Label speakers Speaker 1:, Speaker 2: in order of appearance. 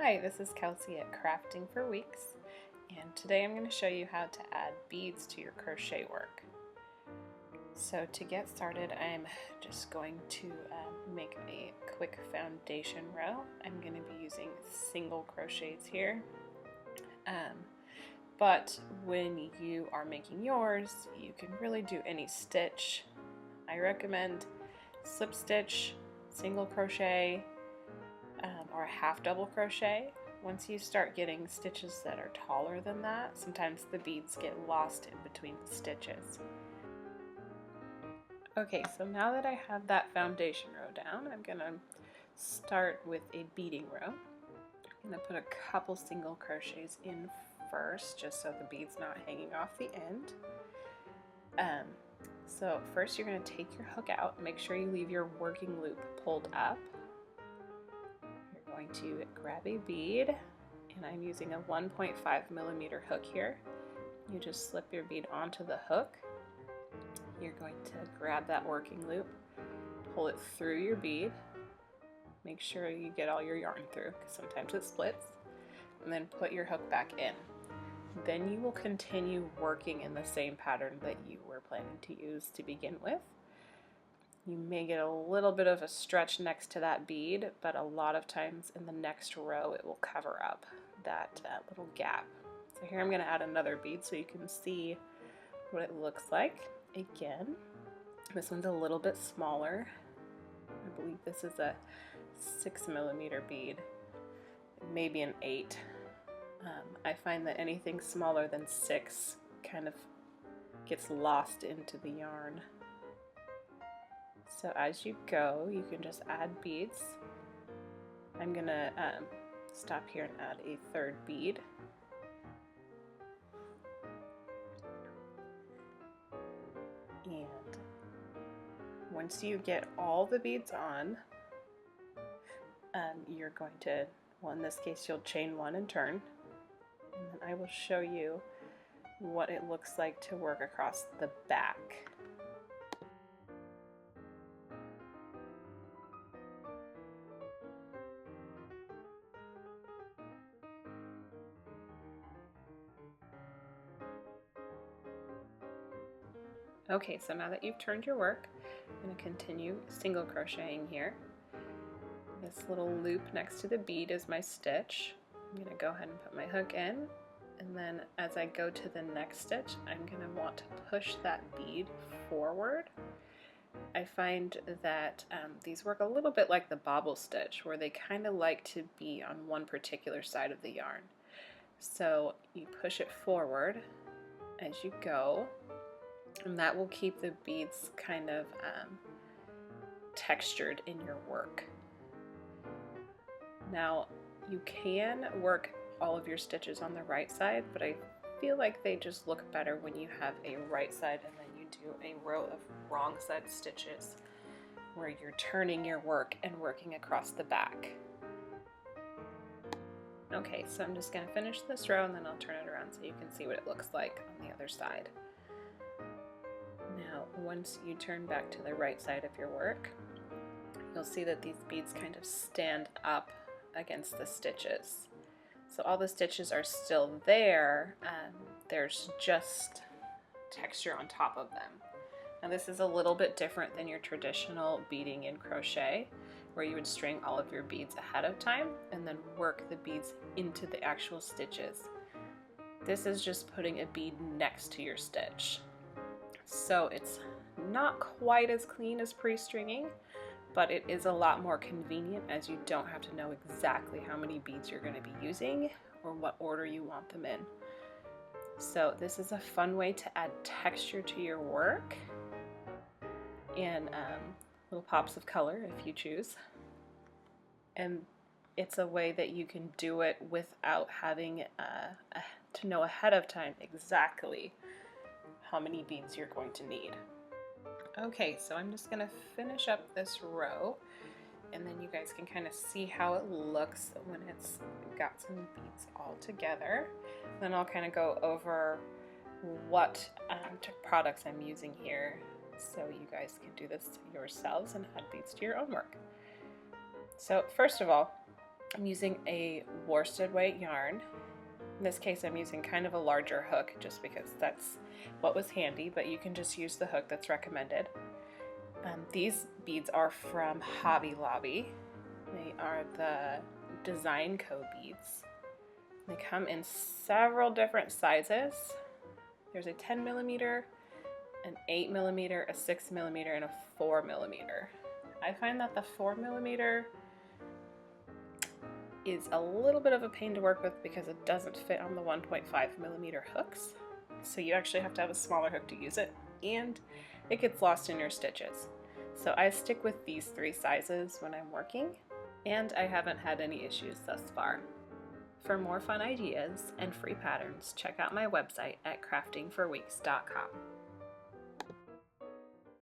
Speaker 1: Hi, this is Kelsey at Crafting for Weeks, and today I'm going to show you how to add beads to your crochet work. So to get started, I'm just going to make a quick foundation row. I'm going to be using single crochets here, but when you are making yours, you can really do any stitch. I recommend slip stitch, single crochet, or a half double crochet. Once you start getting stitches that are taller than that, sometimes the beads get lost in between the stitches. Okay, so now that I have that foundation row down, I'm going to start with a beading row. I'm going to put a couple single crochets in first, just so the bead's not hanging off the end. So first you're going to take your hook out, make sure you leave your working loop pulled up. Going to grab a bead, and I'm using a 1.5 millimeter hook here. You just slip your bead onto the hook. You're going to grab that working loop, pull it through your bead, make sure you get all your yarn through because sometimes it splits, and then put your hook back in. Then you will continue working in the same pattern that you were planning to use to begin with. You may get a little bit of a stretch next to that bead, but a lot of times in the next row it will cover up that little gap. So here I'm going to add another bead so you can see what it looks like. Again, this one's a little bit smaller. I believe this is a 6 millimeter bead, maybe an 8. I find that anything smaller than 6 kind of gets lost into the yarn. So as you go, you can just add beads. I'm going to stop here and add a third bead. And once you get all the beads on, you're going to, well, in this case you'll chain one and turn. And then I will show you what it looks like to work across the back. Okay, so now that you've turned your work, I'm going to continue single crocheting here. This little loop next to the bead is my stitch. I'm going to go ahead and put my hook in, and then as I go to the next stitch, I'm going to want to push that bead forward. I find that these work a little bit like the bobble stitch, where they kind of like to be on one particular side of the yarn. So you push it forward as you go, and that will keep the beads kind of textured in your work. Now you can work all of your stitches on the right side, but I feel like they just look better when you have a right side and then you do a row of wrong side stitches where you're turning your work and working across the back. Okay, so I'm just going to finish this row and then I'll turn it around so you can see what it looks like on the other side. Now, once you turn back to the right side of your work, you'll see that these beads kind of stand up against the stitches. So all the stitches are still there, there's just texture on top of them. Now this is a little bit different than your traditional beading in crochet, where you would string all of your beads ahead of time and then work the beads into the actual stitches. This is just putting a bead next to your stitch. So it's not quite as clean as pre-stringing, but it is a lot more convenient as you don't have to know exactly how many beads you're going to be using or what order you want them in. So this is a fun way to add texture to your work and little pops of color if you choose. And it's a way that you can do it without having to know ahead of time exactly how many beads you're going to need. Okay, so I'm just going to finish up this row, and then you guys can kind of see how it looks when it's got some beads all together. Then I'll kind of go over what products I'm using here so you guys can do this yourselves and add beads to your own work. So first of all, I'm using a worsted weight yarn. In this case, I'm using kind of a larger hook just because that's what was handy, but you can just use the hook that's recommended. These beads are from Hobby Lobby. They are the Design Co. beads. They come in several different sizes. There's a 10mm, an 8mm, a 6mm, and a 4mm. I find that the 4mm is a little bit of a pain to work with because it doesn't fit on the 1.5mm hooks. So you actually have to have a smaller hook to use it, and it gets lost in your stitches. So I stick with these 3 sizes when I'm working, and I haven't had any issues thus far. For more fun ideas and free patterns, check out my website at craftingforweeks.com.